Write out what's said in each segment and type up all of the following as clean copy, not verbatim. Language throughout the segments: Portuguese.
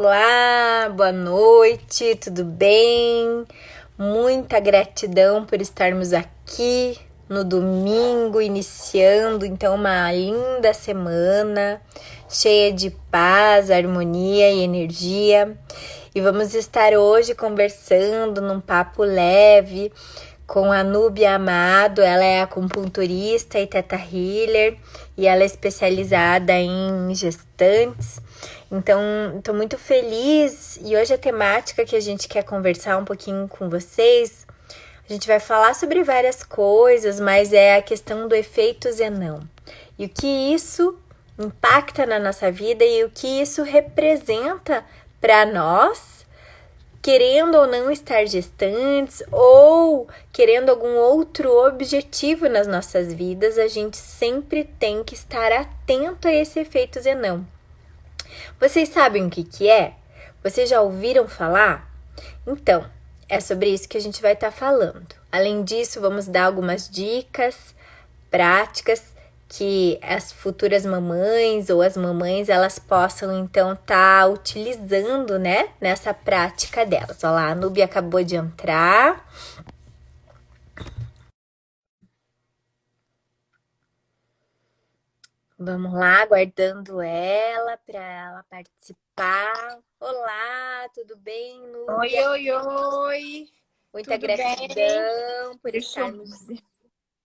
Olá, boa noite, tudo bem? Muita gratidão por estarmos aqui no domingo, iniciando então uma linda semana, cheia de paz, harmonia e energia. E vamos estar hoje conversando num papo leve com a Núbia Amado. Ela é acupunturista e teta healer e ela é especializada em gestantes. Então, estou muito feliz e hoje a temática que a gente quer conversar um pouquinho com vocês, a gente vai falar sobre várias coisas, mas é a questão do efeito Zenão. E o que isso impacta na nossa vida e o que isso representa para nós, querendo ou não estar gestantes ou querendo algum outro objetivo nas nossas vidas, a gente sempre tem que estar atento a esse efeito Zenão. Vocês sabem o que é? Vocês já ouviram falar? Então, é sobre isso que a gente vai estar falando. Além disso, vamos dar algumas dicas práticas que as futuras mamães ou as mamães elas possam então estar utilizando, né, nessa prática delas. Olha lá, a Núbia acabou de entrar. Vamos lá, aguardando ela para ela participar. Olá, tudo bem, Oi, Núbia? oi, oi. Muita Tudo bem? gratidão por Deixa eu... estarmos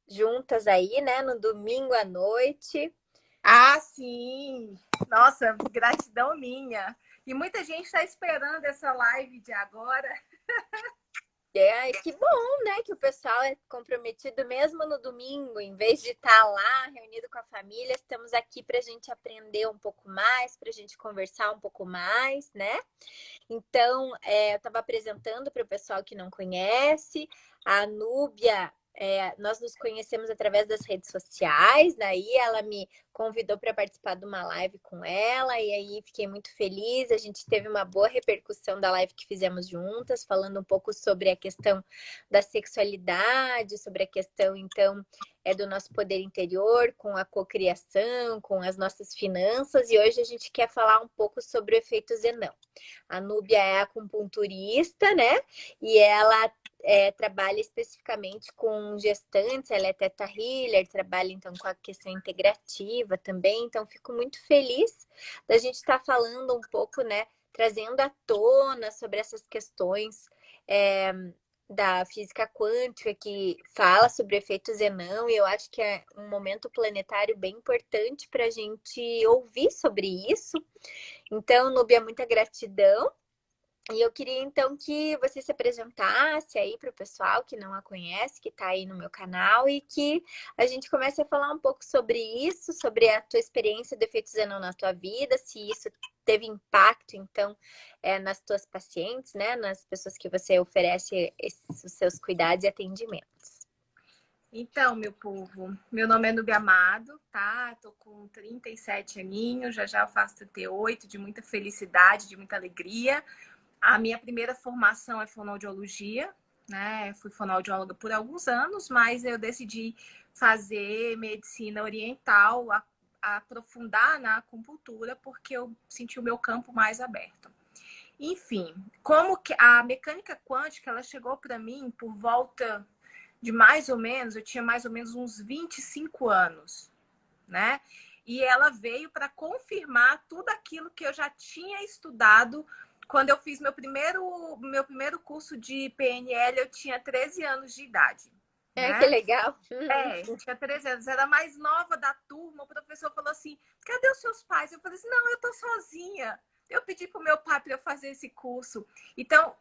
juntas aí, né, no domingo à noite. Ah, sim. Nossa, gratidão minha. E muita gente está esperando essa live de agora. Que bom, né, que o pessoal é comprometido mesmo no domingo, em vez de estar lá reunido com a família, estamos aqui para a gente aprender um pouco mais, para a gente conversar um pouco mais, né? Então, eu estava apresentando para o pessoal que não conhece, a Núbia. Nós nos conhecemos através das redes sociais, daí ela me convidou para participar de uma live com ela, e aí fiquei muito feliz. A gente teve uma boa repercussão da live que fizemos juntas, falando um pouco sobre a questão da sexualidade, sobre a questão, então, do nosso poder interior, com a cocriação, com as nossas finanças, e hoje a gente quer falar um pouco sobre o efeito Zenão. A Núbia é acupunturista, né? E ela trabalha especificamente com gestantes, ela é teta healer, trabalha então com a questão integrativa também, então fico muito feliz da gente estar falando um pouco, né, trazendo à tona sobre essas questões da física quântica, que fala sobre efeito Zenão, e eu acho que é um momento planetário bem importante para a gente ouvir sobre isso. Então, Núbia, muita gratidão. E eu queria então que você se apresentasse aí para o pessoal que não a conhece, que está aí no meu canal, e que a gente comece a falar um pouco sobre isso, sobre a tua experiência do efeito Zenão na tua vida, se isso teve impacto, então, nas tuas pacientes, né? Nas pessoas que você oferece os seus cuidados e atendimentos. Então, meu povo, meu nome é Núbia Amado, tá? Tô com 37 aninhos, já eu faço 38, de muita felicidade, de muita alegria. A minha primeira formação é fonoaudiologia, né? Fui fonoaudióloga por alguns anos, mas eu decidi fazer medicina oriental, aprofundar na acupuntura, porque eu senti o meu campo mais aberto. Enfim, como que a mecânica quântica, ela chegou para mim por volta de mais ou menos, eu tinha mais ou menos uns 25 anos, né? E ela veio para confirmar tudo aquilo que eu já tinha estudado quando eu fiz meu primeiro curso de PNL. Eu tinha 13 anos de idade, Que né? legal! Tinha 13 anos, era a mais nova da turma. O professor falou assim: cadê os seus pais? Eu falei assim: não, eu tô sozinha. Eu pedi pro meu pai para eu fazer esse curso. Então,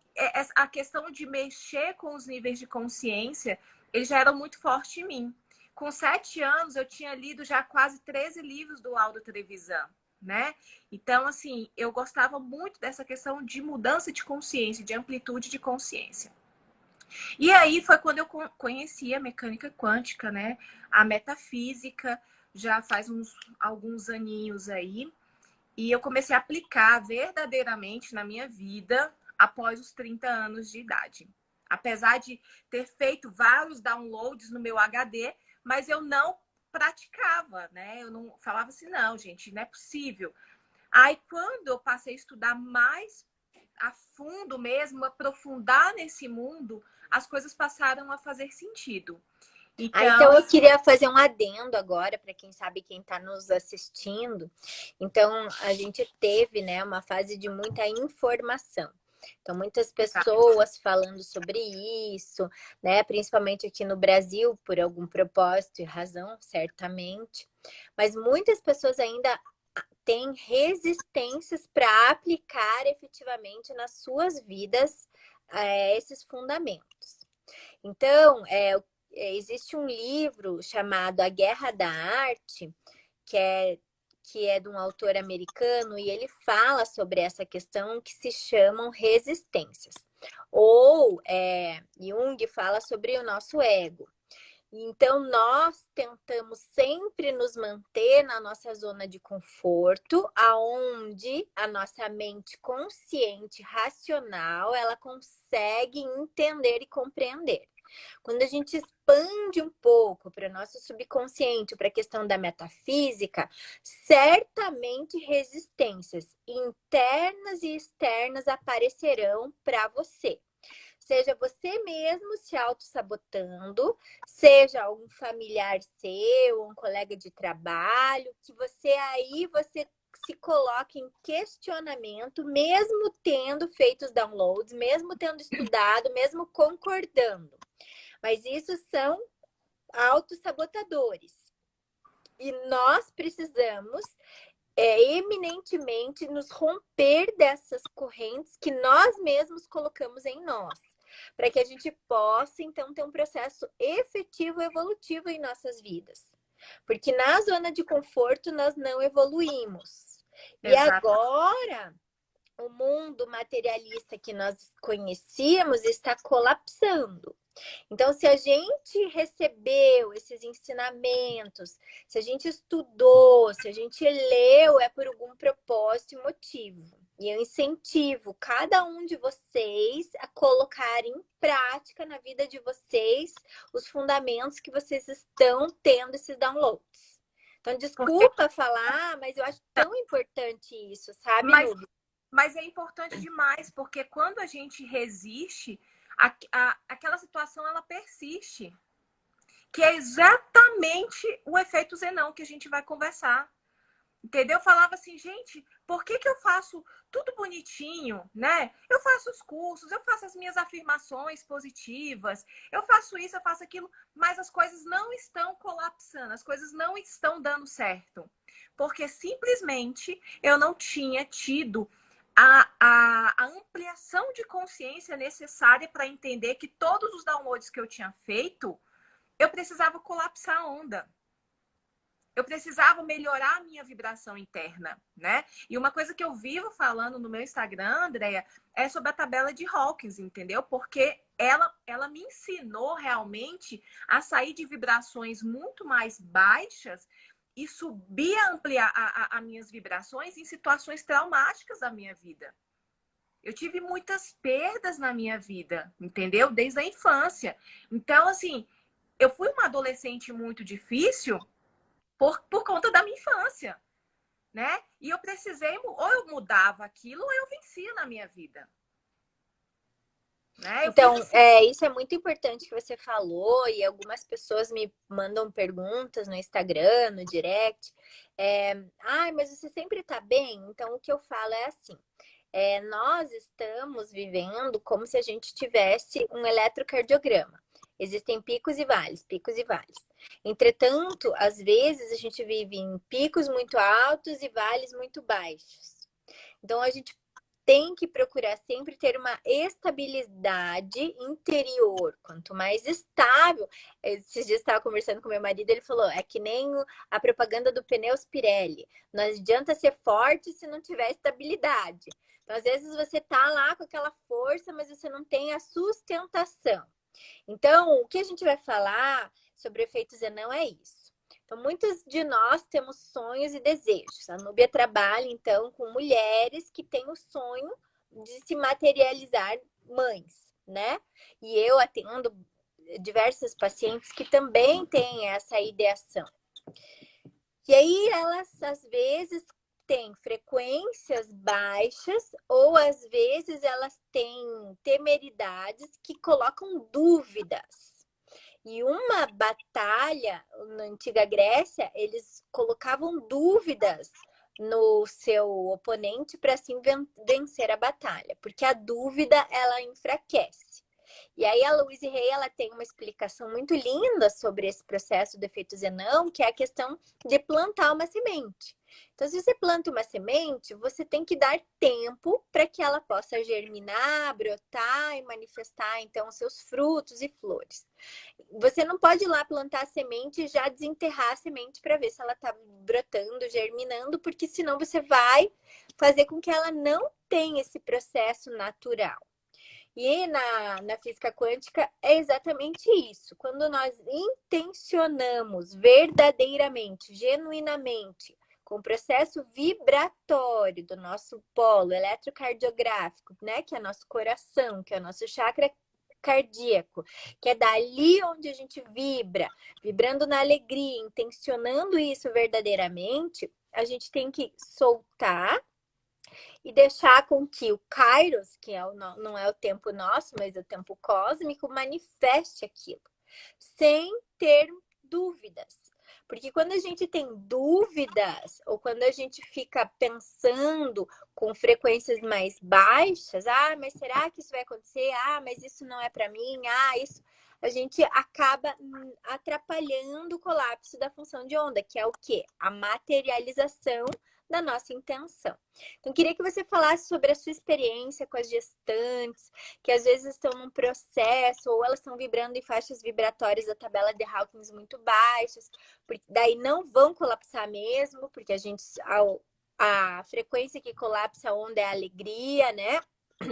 a questão de mexer com os níveis de consciência, eles já eram muito forte em mim. Com 7 anos, eu tinha lido já quase 13 livros do Aldo Trevisan, né? Então, assim, eu gostava muito dessa questão de mudança de consciência, de amplitude de consciência. E aí foi quando eu conheci a mecânica quântica, né? A metafísica, já faz alguns aninhos aí. E eu comecei a aplicar verdadeiramente na minha vida após os 30 anos de idade. Apesar de ter feito vários downloads no meu HD, mas eu não praticava, né? Eu não falava assim, não, gente, não é possível. Aí, quando eu passei a estudar mais a fundo mesmo, aprofundar nesse mundo, as coisas passaram a fazer sentido. Então Então, eu queria fazer um adendo agora para quem sabe quem está nos assistindo. Então a gente teve, né, uma fase de muita informação. Então muitas pessoas falando sobre isso, né, principalmente aqui no Brasil por algum propósito e razão, certamente. Mas muitas pessoas ainda têm resistências para aplicar efetivamente nas suas vidas esses fundamentos. Então, existe um livro chamado A Guerra da Arte, que é de um autor americano, e ele fala sobre essa questão que se chamam resistências. Ou Jung fala sobre o nosso ego. Então, nós tentamos sempre nos manter na nossa zona de conforto, aonde a nossa mente consciente, racional, ela consegue entender e compreender. Quando a gente expande um pouco para o nosso subconsciente, para a questão da metafísica, certamente resistências internas e externas aparecerão para você. Seja você mesmo se auto-sabotando, seja algum familiar seu, um colega de trabalho, que você se coloque em questionamento, mesmo tendo feito os downloads, mesmo tendo estudado, mesmo concordando. Mas isso são autossabotadores. E nós precisamos eminentemente nos romper dessas correntes que nós mesmos colocamos em nós, para que a gente possa, então, ter um processo efetivo, evolutivo em nossas vidas. Porque na zona de conforto nós não evoluímos. E agora, o mundo materialista que nós conhecíamos está colapsando. Então, se a gente recebeu esses ensinamentos, se a gente estudou, se a gente leu, é por algum propósito e motivo. E eu incentivo cada um de vocês a colocar em prática na vida de vocês os fundamentos que vocês estão tendo esses downloads. Então, desculpa falar, mas eu acho tão importante isso, sabe, Nubia? Mas é importante demais, porque quando a gente resiste, aquela situação ela persiste. Que é exatamente o efeito Zenão que a gente vai conversar. Entendeu? Eu falava assim, gente, por que eu faço tudo bonitinho, né? Eu faço os cursos, eu faço as minhas afirmações positivas, eu faço isso, eu faço aquilo, mas as coisas não estão colapsando, as coisas não estão dando certo. Porque simplesmente eu não tinha tido a ampliação de consciência necessária para entender que todos os downloads que eu tinha feito, eu precisava colapsar a onda. Eu precisava melhorar a minha vibração interna, né? E uma coisa que eu vivo falando no meu Instagram, Andréia, é sobre a tabela de Hawkins, entendeu? Porque ela me ensinou realmente a sair de vibrações muito mais baixas e subir a ampliar as minhas vibrações em situações traumáticas da minha vida. Eu tive muitas perdas na minha vida, entendeu? Desde a infância. Então, assim, eu fui uma adolescente muito difícil por conta da minha infância, né? E eu precisei, ou eu mudava aquilo, ou eu vencia na minha vida. Né? Então, isso é muito importante que você falou, e algumas pessoas me mandam perguntas no Instagram, no direct. Mas você sempre tá bem? Então, o que eu falo é assim, nós estamos vivendo como se a gente tivesse um eletrocardiograma. Existem picos e vales, picos e vales. Entretanto, às vezes a gente vive em picos muito altos e vales muito baixos. Então, a gente tem que procurar sempre ter uma estabilidade interior. Quanto mais estável. Esses dias eu estava conversando com meu marido, ele falou, é que nem a propaganda do pneus Pirelli. Não adianta ser forte se não tiver estabilidade. Então, às vezes você tá lá com aquela força, mas você não tem a sustentação. Então, o que a gente vai falar sobre o efeito Zenão é isso. Então, muitos de nós temos sonhos e desejos. A Núbia trabalha, então, com mulheres que têm o sonho de se materializar mães, né? E eu atendo diversas pacientes que também têm essa ideação. E aí, elas, às vezes, têm frequências baixas ou às vezes elas têm temeridades que colocam dúvidas. E uma batalha na antiga Grécia, eles colocavam dúvidas no seu oponente para assim vencer a batalha, porque a dúvida ela enfraquece. E aí a Louise Hay, ela tem uma explicação muito linda sobre esse processo do efeito Zenão, que é a questão de plantar uma semente. Então, se você planta uma semente, você tem que dar tempo para que ela possa germinar, brotar e manifestar, então, seus frutos e flores. Você não pode ir lá plantar a semente e já desenterrar a semente para ver se ela está brotando, germinando, porque senão você vai fazer com que ela não tenha esse processo natural. E na física quântica é exatamente isso. Quando nós intencionamos verdadeiramente, genuinamente, com o processo vibratório do nosso polo eletrocardiográfico, né, que é nosso coração, que é o nosso chakra cardíaco, que é dali onde a gente vibra, vibrando na alegria, intencionando isso verdadeiramente, a gente tem que soltar e deixar com que o Kairos, que é não é o tempo nosso, mas o tempo cósmico, manifeste aquilo, sem ter dúvidas. Porque quando a gente tem dúvidas, ou quando a gente fica pensando com frequências mais baixas, mas será que isso vai acontecer? Mas isso não é para mim, isso. A gente acaba atrapalhando o colapso da função de onda, que é o quê? A materialização da nossa intenção. Então, queria que você falasse sobre a sua experiência com as gestantes, que às vezes estão num processo, ou elas estão vibrando em faixas vibratórias da tabela de Hawkins muito baixas, porque daí não vão colapsar mesmo, porque a frequência que colapsa a onda é a alegria, né?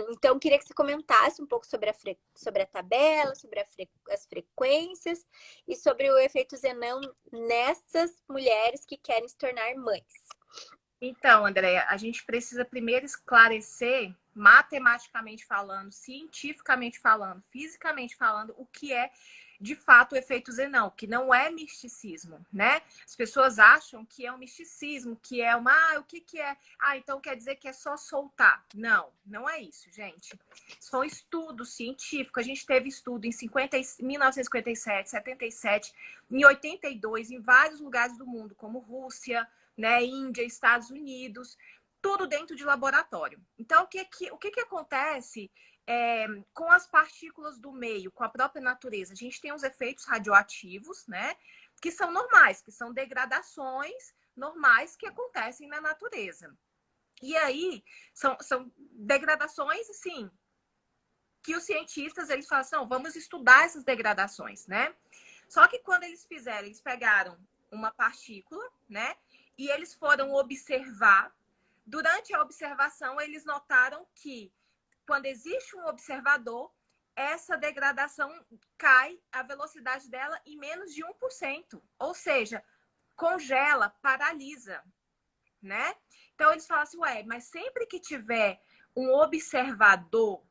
Então, queria que você comentasse um pouco sobre a tabela, sobre as frequências e sobre o efeito Zenão nessas mulheres que querem se tornar mães. Então, Andréia, a gente precisa primeiro esclarecer, matematicamente falando, cientificamente falando, fisicamente falando, o que é de fato o efeito Zenão, que não é misticismo, né? As pessoas acham que é um misticismo, que é o que é? Então quer dizer que é só soltar. Não, não é isso, gente. São estudos científicos. A gente teve estudo em 1957, 77, em 82, em vários lugares do mundo, como Rússia, né, Índia, Estados Unidos, tudo dentro de laboratório. Então, o que acontece com as partículas do meio, com a própria natureza? A gente tem os efeitos radioativos, né, que são normais, que são degradações normais que acontecem na natureza. E aí, são degradações, assim, que os cientistas, eles falam assim, vamos estudar essas degradações, né? Só que quando eles pegaram uma partícula, né, e eles foram observar. Durante a observação, eles notaram que quando existe um observador, essa degradação cai, a velocidade dela em menos de 1%. Ou seja, congela, paralisa, né? Então, eles falam assim, mas sempre que tiver um observador,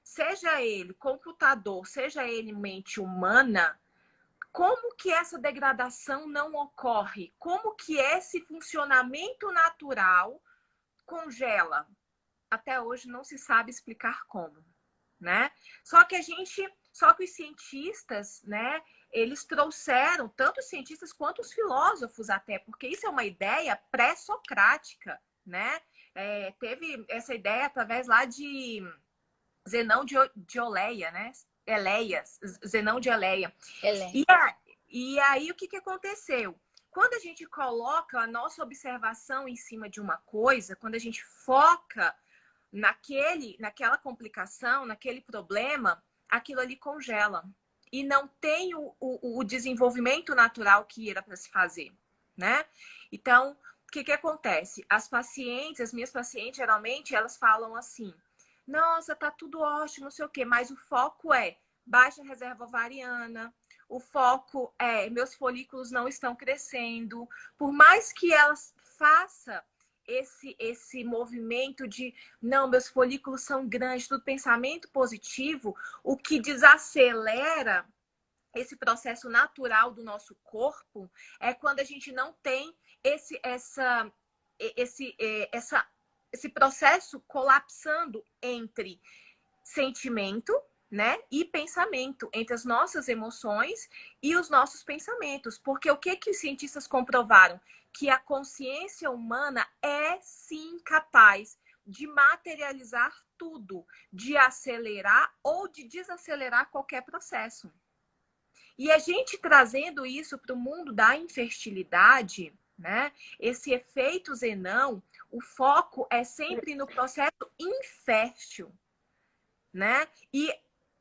seja ele computador, seja ele mente humana, como que essa degradação não ocorre? Como que esse funcionamento natural congela? Até hoje não se sabe explicar como, né? Só que os cientistas, né, eles trouxeram, tanto os cientistas quanto os filósofos até, porque isso é uma ideia pré-socrática, né? Teve essa ideia através lá de Zenão de Oleia, né? Zenão de Eleia. E aí, o que aconteceu? Quando a gente coloca a nossa observação em cima de uma coisa, quando a gente foca naquela complicação, naquele problema, aquilo ali congela. E não tem o desenvolvimento natural que era para se fazer, né? Então, o que acontece? As minhas pacientes, geralmente, elas falam assim, nossa, tá tudo ótimo, não sei o quê, mas o foco é baixa reserva ovariana, o foco é meus folículos não estão crescendo. Por mais que elas façam esse movimento de não, meus folículos são grandes, tudo pensamento positivo, o que desacelera esse processo natural do nosso corpo é quando a gente não tem esse processo colapsando entre sentimento, né, e pensamento, entre as nossas emoções e os nossos pensamentos. Porque o que os cientistas comprovaram? Que a consciência humana é sim capaz de materializar tudo, de acelerar ou de desacelerar qualquer processo. E a gente trazendo isso para o mundo da infertilidade, né? Esse efeito Zenão, o foco é sempre no processo infértil, né? E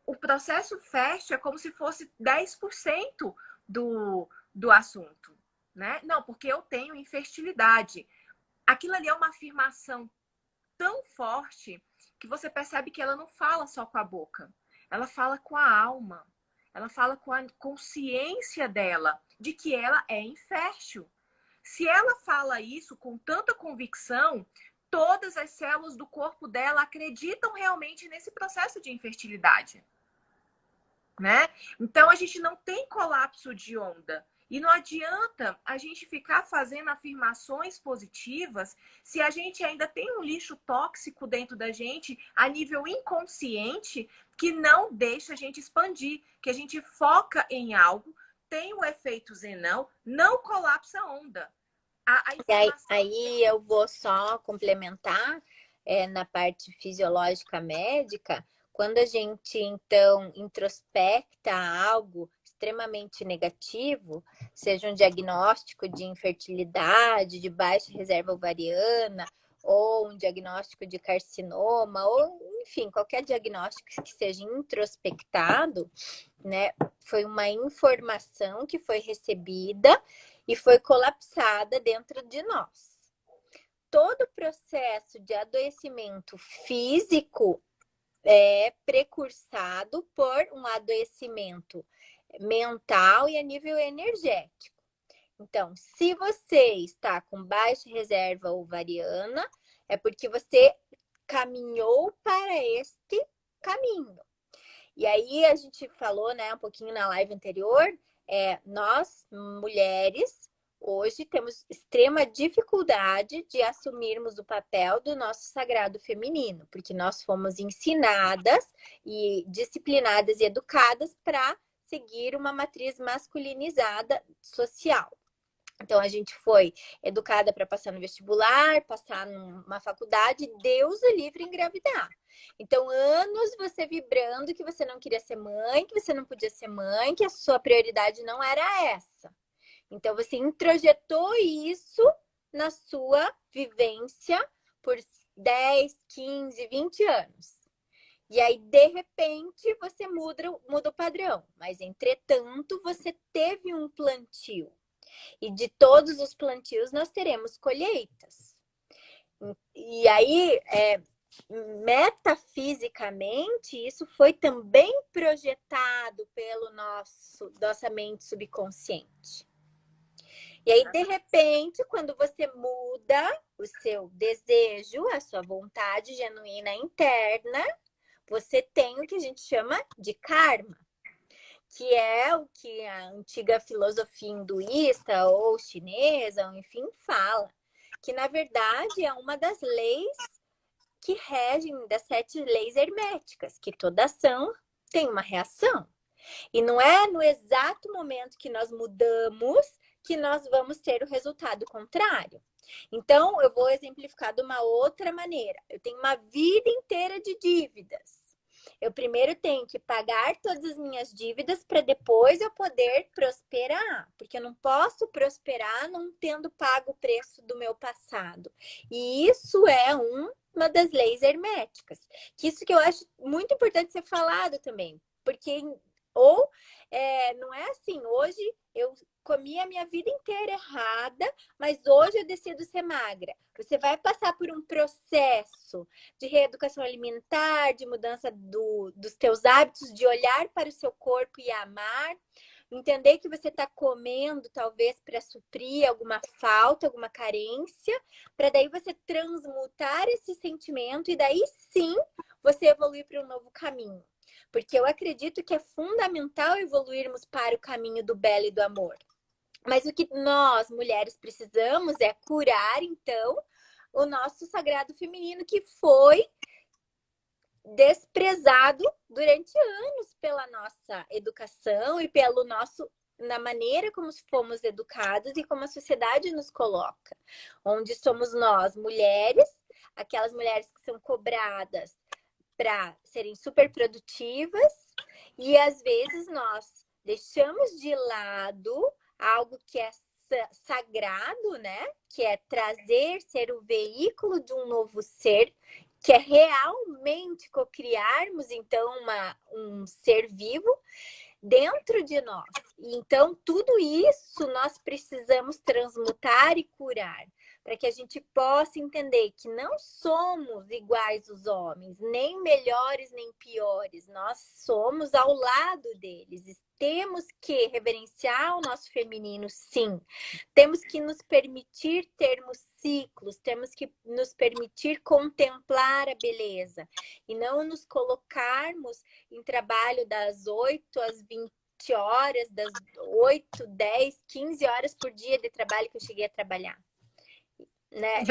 o processo fértil é como se fosse 10% do assunto, né? Não, porque eu tenho infertilidade. Aquilo ali é uma afirmação tão forte que você percebe que ela não fala só com a boca, ela fala com a alma, ela fala com a consciência dela de que ela é infértil. Se ela fala isso com tanta convicção, todas as células do corpo dela acreditam realmente nesse processo de infertilidade, né? Então a gente não tem colapso de onda. E não adianta a gente ficar fazendo afirmações positivas se a gente ainda tem um lixo tóxico dentro da gente a nível inconsciente que não deixa a gente expandir, que a gente foca em algo, tem o efeito Zenão, não colapsa a onda. A E aí, informação... aí eu vou só complementar na parte fisiológica médica, quando a gente então introspecta algo extremamente negativo, seja um diagnóstico de infertilidade, de baixa reserva ovariana, ou um diagnóstico de carcinoma, ou enfim, qualquer diagnóstico que seja introspectado, né? Foi uma informação que foi recebida e foi colapsada dentro de nós. Todo o processo de adoecimento físico é precursado por um adoecimento mental e a nível energético. Então, se você está com baixa reserva ovariana, é porque você caminhou para este caminho. E aí a gente falou, né, um pouquinho na live anterior, nós, mulheres, hoje temos extrema dificuldade de assumirmos o papel do nosso sagrado feminino, porque nós fomos ensinadas e disciplinadas e educadas para seguir uma matriz masculinizada social. Então, a gente foi educada para passar no vestibular, passar numa faculdade, Deus o livre engravidar. Então, anos você vibrando que você não queria ser mãe, que você não podia ser mãe, que a sua prioridade não era essa. Então, você introjetou isso na sua vivência por 10, 15, 20 anos. E aí, de repente, você muda o padrão. Mas, entretanto, você teve um plantio. E de todos os plantios nós teremos colheitas. E aí, metafisicamente, isso foi também projetado pelo nossa mente subconsciente. E aí, de repente, quando você muda o seu desejo, a sua vontade genuína interna, você tem o que a gente chama de karma, que é o que a antiga filosofia hinduísta ou chinesa, ou enfim, fala, que na verdade é uma das leis que regem, das 7 leis herméticas, que toda ação tem uma reação. E não é no exato momento que nós mudamos que nós vamos ter o resultado contrário. Então, eu vou exemplificar de uma outra maneira. Eu tenho uma vida inteira de dívidas. Eu primeiro tenho que pagar todas as minhas dívidas para depois eu poder prosperar, porque eu não posso prosperar não tendo pago o preço do meu passado. E isso é uma das leis herméticas. Que isso que eu acho muito importante ser falado também, porque não é assim, hoje eu comi a minha vida inteira errada, mas hoje eu decido ser magra. Você vai passar por um processo de reeducação alimentar, de mudança dos teus hábitos, de olhar para o seu corpo e amar, entender que você está comendo talvez para suprir alguma falta, alguma carência, para daí você transmutar esse sentimento e daí sim você evoluir para um novo caminho. Porque eu acredito que é fundamental evoluirmos para o caminho do belo e do amor. Mas o que nós, mulheres, precisamos é curar, então, o nosso sagrado feminino, que foi desprezado durante anos pela nossa educação e pelo nosso na maneira como fomos educados e como a sociedade nos coloca, onde somos nós, mulheres, aquelas mulheres que são cobradas para serem super produtivas e às vezes nós deixamos de lado algo que é sagrado, né? Que é trazer, ser o veículo de um novo ser, que é realmente cocriarmos, então, um ser vivo dentro de nós. Então, tudo isso nós precisamos transmutar e curar, para que a gente possa entender que não somos iguais aos homens, nem melhores nem piores, nós somos ao lado deles. Temos que reverenciar o nosso feminino, sim. Temos que nos permitir termos ciclos, temos que nos permitir contemplar a beleza e não nos colocarmos em trabalho das 8 às 20 horas, das 8, 10, 15 horas por dia de trabalho que eu cheguei a trabalhar. Né?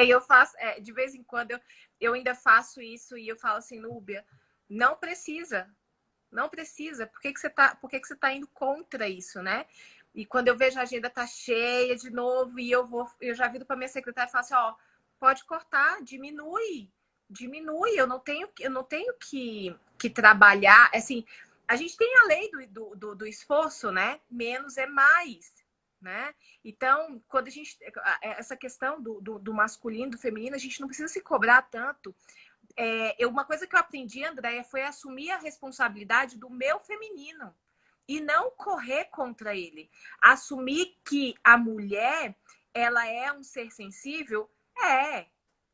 Eu faço, de vez em quando eu ainda faço isso e eu falo assim, Núbia, não precisa. Não precisa. Por que você tá indo contra isso, né? E quando eu vejo a agenda tá cheia de novo e eu já viro para minha secretária e falo assim, ó, pode cortar, diminui, eu não tenho que trabalhar, assim, a gente tem a lei do esforço, né? Menos é mais, né? Então, quando a gente, essa questão do masculino, do feminino, a gente não precisa se cobrar tanto. Uma coisa que eu aprendi, Andréia, foi assumir a responsabilidade do meu feminino e não correr contra ele. Assumir que a mulher, ela é um ser sensível,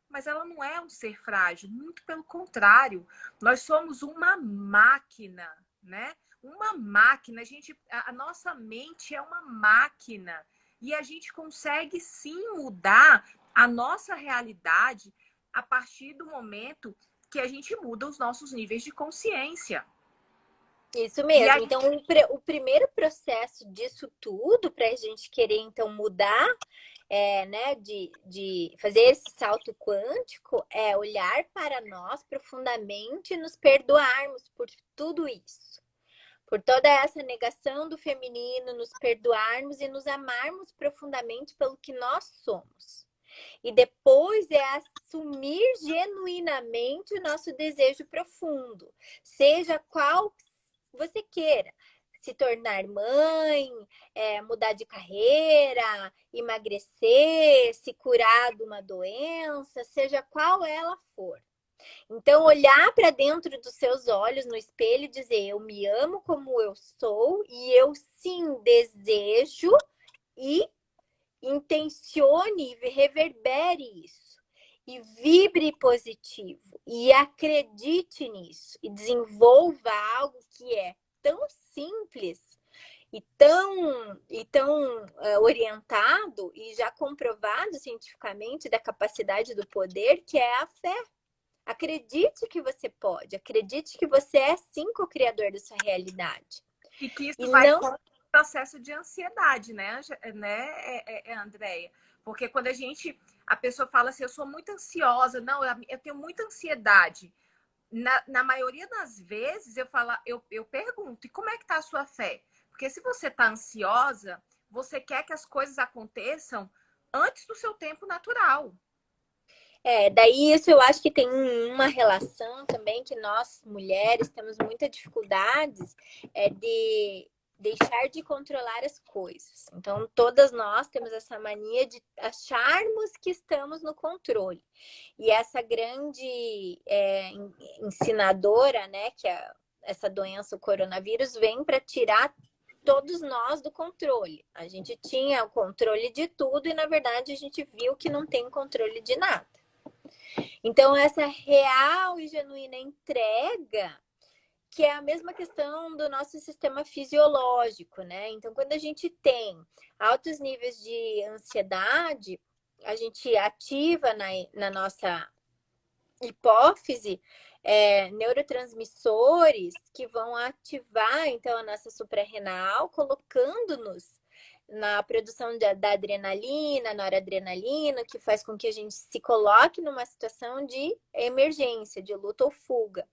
mas ela não é um ser frágil, muito pelo contrário. Nós somos uma máquina, né? Uma máquina, a nossa mente é uma máquina e a gente consegue sim mudar a nossa realidade a partir do momento que a gente muda os nossos níveis de consciência. Isso mesmo. Então, o primeiro processo disso tudo, para a gente querer, então, mudar, né, de fazer esse salto quântico, é olhar para nós profundamente e nos perdoarmos por tudo isso. Por toda essa negação do feminino, nos perdoarmos e nos amarmos profundamente pelo que nós somos. E depois é assumir genuinamente o nosso desejo profundo, seja qual você queira. Se tornar mãe, mudar de carreira, emagrecer, se curar de uma doença, seja qual ela for. Então, olhar para dentro dos seus olhos no espelho e dizer: eu me amo como eu sou e eu sim desejo e intencione e reverbere isso. E vibre positivo. E acredite nisso. E desenvolva algo que é tão simples e tão orientado e já comprovado cientificamente da capacidade do poder, que é a fé. Acredite que você pode. Acredite que você é sim co-criador da sua realidade. E que isso vai contra o processo de ansiedade, né, Andréia? Porque quando a pessoa fala assim, eu sou muito ansiosa, não, eu tenho muita ansiedade. Na maioria das vezes eu pergunto, e como é que tá a sua fé? Porque se você tá ansiosa, você quer que as coisas aconteçam antes do seu tempo natural. Daí isso eu acho que tem uma relação também que nós, mulheres, temos muitas dificuldades de deixar de controlar as coisas. Então, todas nós temos essa mania de acharmos que estamos no controle. E essa grande ensinadora, né, que é essa doença, o coronavírus, vem para tirar todos nós do controle. A gente tinha o controle de tudo e, na verdade, a gente viu que não tem controle de nada. Então, essa real e genuína entrega, que é a mesma questão do nosso sistema fisiológico, né? Então, quando a gente tem altos níveis de ansiedade, a gente ativa na nossa hipófise neurotransmissores que vão ativar, então, a nossa suprarrenal, colocando-nos na produção da adrenalina, noradrenalina, que faz com que a gente se coloque numa situação de emergência, de luta ou fuga.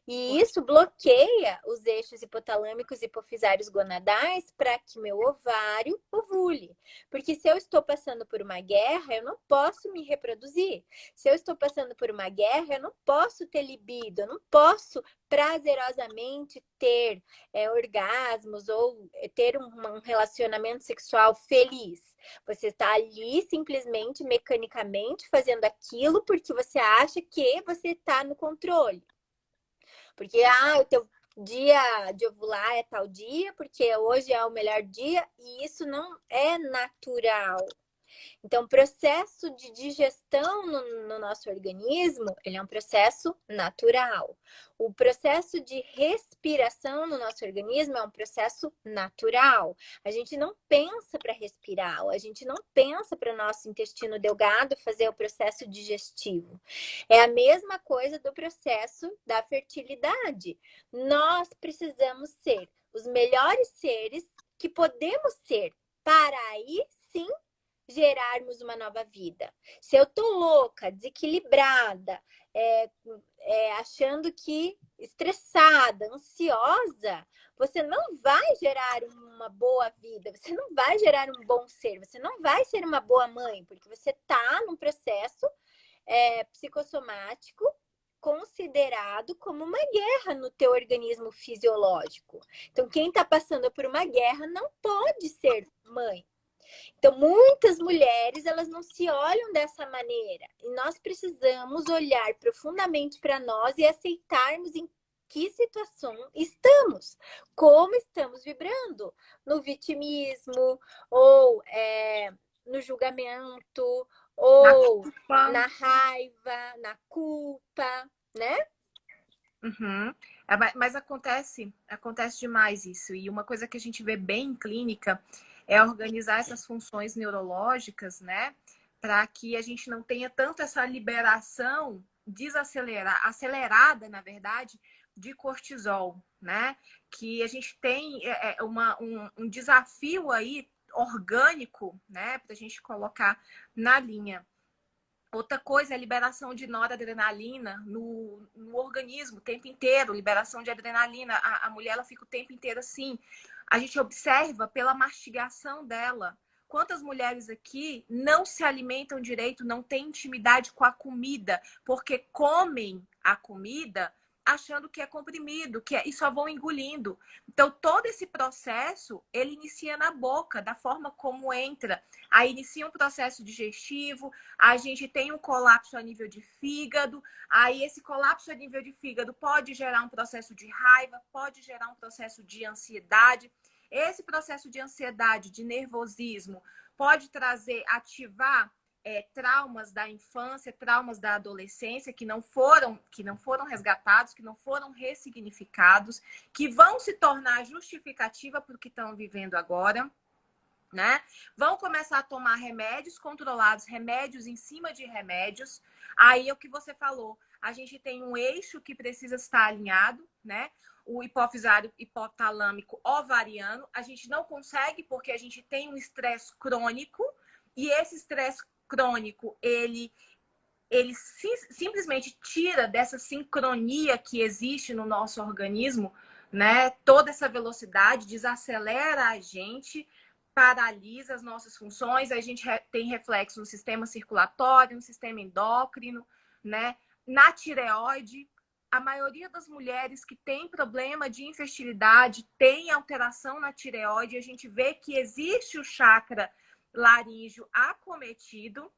E isso bloqueia os eixos hipotalâmicos e hipofisários gonadais para que meu ovário ovule. Porque se eu estou passando por uma guerra, eu não posso me reproduzir. Se eu estou passando por uma guerra, eu não posso ter libido, eu não posso prazerosamente ter orgasmos ou ter um relacionamento sexual feliz. Você está ali simplesmente, mecanicamente, fazendo aquilo porque você acha que você está no controle. Porque, o teu dia de ovular é tal dia, porque hoje é o melhor dia, e isso não é natural. Então, o processo de digestão no nosso organismo, ele é um processo natural. O processo de respiração no nosso organismo é um processo natural. A gente não pensa para respirar, a gente não pensa para o nosso intestino delgado fazer o processo digestivo. É a mesma coisa do processo da fertilidade. Nós precisamos ser os melhores seres que podemos ser para aí sim gerarmos uma nova vida. Se eu tô louca, desequilibrada, achando que estressada, ansiosa, você não vai gerar uma boa vida, você não vai gerar um bom ser, você não vai ser uma boa mãe, porque você tá num processo psicossomático considerado como uma guerra no teu organismo fisiológico. Então, quem está passando por uma guerra não pode ser mãe. Então, muitas mulheres, elas não se olham dessa maneira. E nós precisamos olhar profundamente para nós e aceitarmos em que situação estamos. Como estamos vibrando. No vitimismo, ou no julgamento, ou na raiva, na culpa, né? Uhum. Mas acontece demais isso. E uma coisa que a gente vê bem em clínica é organizar essas funções neurológicas, né? Para que a gente não tenha tanto essa liberação acelerada, na verdade, de cortisol, né? Que a gente tem um desafio aí orgânico, né? Para a gente colocar na linha. Outra coisa é a liberação de noradrenalina no organismo o tempo inteiro, liberação de adrenalina. A mulher ela fica o tempo inteiro assim. A gente observa pela mastigação dela. Quantas mulheres aqui não se alimentam direito, não têm intimidade com a comida, porque comem a comida achando que é comprimido, e só vão engolindo. Então, todo esse processo, ele inicia na boca, da forma como entra. Aí inicia um processo digestivo, a gente tem um colapso a nível de fígado, aí esse colapso a nível de fígado pode gerar um processo de raiva, pode gerar um processo de ansiedade. Esse processo de ansiedade, de nervosismo, pode ativar traumas da infância, traumas da adolescência que não foram resgatados, que não foram ressignificados, que vão se tornar justificativa para o que estão vivendo agora. Né? Vão começar a tomar remédios controlados, remédios em cima de remédios. Aí é o que você falou, a gente tem um eixo que precisa estar alinhado, né? O hipofisário hipotalâmico ovariano, a gente não consegue porque a gente tem um estresse crônico e esse estresse crônico, ele simplesmente tira dessa sincronia que existe no nosso organismo, né? Toda essa velocidade, desacelera a gente, paralisa as nossas funções, a gente tem reflexo no sistema circulatório, no sistema endócrino, né? Na tireoide. A maioria das mulheres que tem problema de infertilidade tem alteração na tireoide. A gente vê que existe o chakra laríngeo acometido,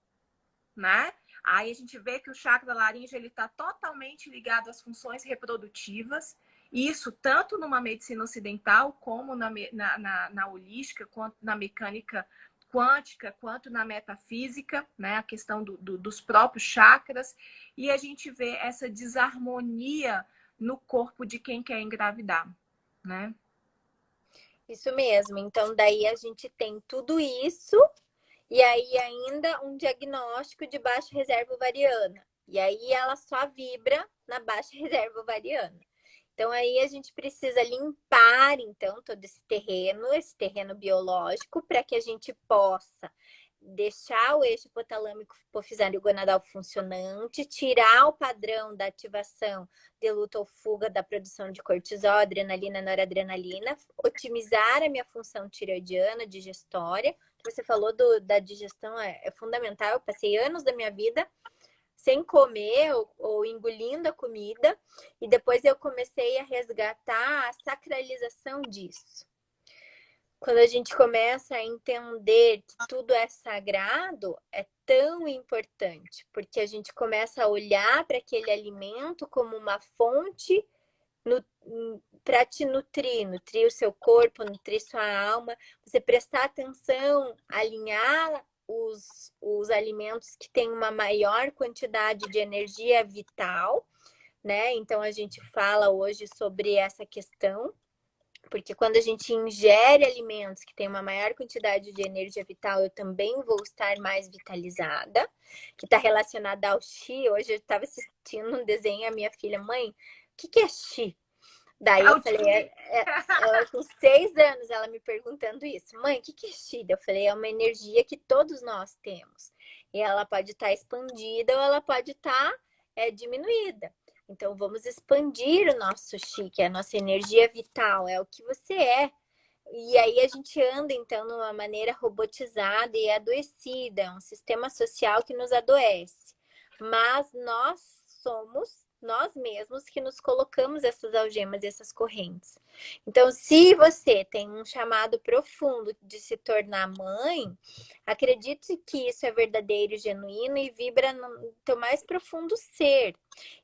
né? Aí a gente vê que o chakra laríngeo ele está totalmente ligado às funções reprodutivas. Isso tanto numa medicina ocidental, como na holística, quanto na mecânica quântica, quanto na metafísica, né? A questão dos próprios chakras. E a gente vê essa desarmonia no corpo de quem quer engravidar, né? Isso mesmo. Então, daí a gente tem tudo isso e aí ainda um diagnóstico de baixa reserva ovariana. E aí ela só vibra na baixa reserva ovariana. Então aí a gente precisa limpar então todo esse terreno biológico, para que a gente possa deixar o eixo hipotalâmico hipofisário gonadal funcionante, tirar o padrão da ativação de luta ou fuga da produção de cortisol, adrenalina, noradrenalina, otimizar a minha função tireoidiana, digestória. Você falou da digestão, é fundamental. Eu passei anos da minha vida sem comer ou engolindo a comida, e depois eu comecei a resgatar a sacralização disso. Quando a gente começa a entender que tudo é sagrado, é tão importante, porque a gente começa a olhar para aquele alimento como uma fonte para te nutrir o seu corpo, nutrir sua alma, você prestar atenção, alinhar os alimentos que têm uma maior quantidade de energia vital, né? Então a gente fala hoje sobre essa questão, porque quando a gente ingere alimentos que têm uma maior quantidade de energia vital, eu também vou estar mais vitalizada, que está relacionada ao Qi. Hoje eu estava assistindo um desenho, a minha filha, mãe, o que é Qi? Daí eu falei, ela com 6 anos, ela me perguntando isso. Mãe, o que é Qi? Eu falei, é uma energia que todos nós temos. E ela pode estar expandida ou ela pode estar diminuída. Então, vamos expandir o nosso Qi, que é a nossa energia vital, é o que você é. E aí a gente anda, então, de uma maneira robotizada e adoecida, é um sistema social que nos adoece. Mas nós somos nós mesmos que nos colocamos essas algemas e essas correntes. Então, se você tem um chamado profundo de se tornar mãe, acredite que isso é verdadeiro e genuíno e vibra no teu mais profundo ser.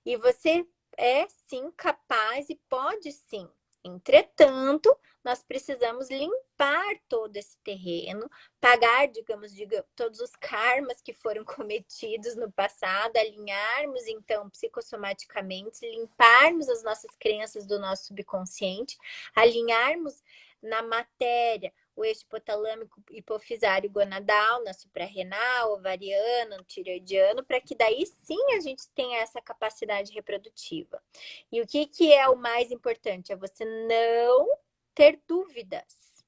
E você é sim capaz e pode sim. Entretanto, nós precisamos limpar todo esse terreno, pagar, digamos, todos os karmas que foram cometidos no passado, alinharmos, então, psicossomaticamente, limparmos as nossas crenças do nosso subconsciente, alinharmos na matéria o eixo hipotalâmico, hipofisário, gonadal, na suprarrenal, ovariano, tireoidiano, para que daí sim a gente tenha essa capacidade reprodutiva. E o que é o mais importante? É você não ter dúvidas,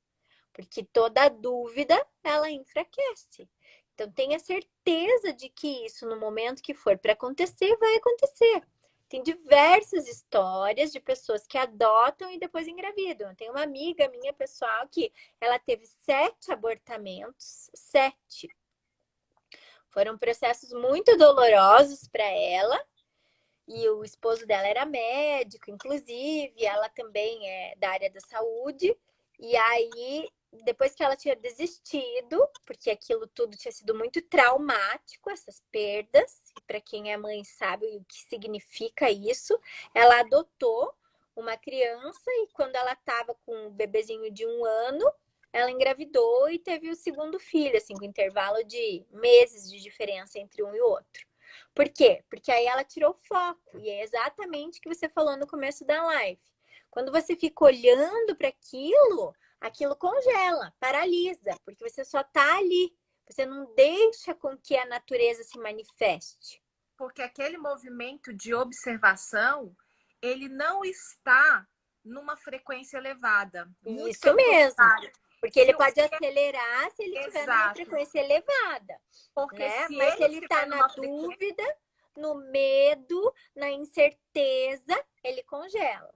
porque toda dúvida, ela enfraquece. Então, tenha certeza de que isso, no momento que for para acontecer, vai acontecer. Tem diversas histórias de pessoas que adotam e depois engravidam. Eu tenho uma amiga minha, pessoal, que ela teve 7 abortamentos, 7. Foram processos muito dolorosos para ela. E o esposo dela era médico, inclusive, ela também é da área da saúde. E aí, depois que ela tinha desistido, porque aquilo tudo tinha sido muito traumático, essas perdas, para quem é mãe sabe o que significa isso, ela adotou uma criança e quando ela estava com um bebezinho de 1 ano, ela engravidou e teve o segundo filho, assim, com intervalo de meses de diferença entre um e o outro. Por quê? Porque aí ela tirou foco. E é exatamente o que você falou no começo da live. Quando você fica olhando para aquilo, aquilo congela, paralisa, porque você só está ali. Você não deixa com que a natureza se manifeste. Porque aquele movimento de observação, ele não está numa frequência elevada. Muito isso mesmo. Contrário. Porque ele pode acelerar se ele estiver numa frequência elevada. Porque né? Mas se ele está na dúvida, no medo, na incerteza, ele congela.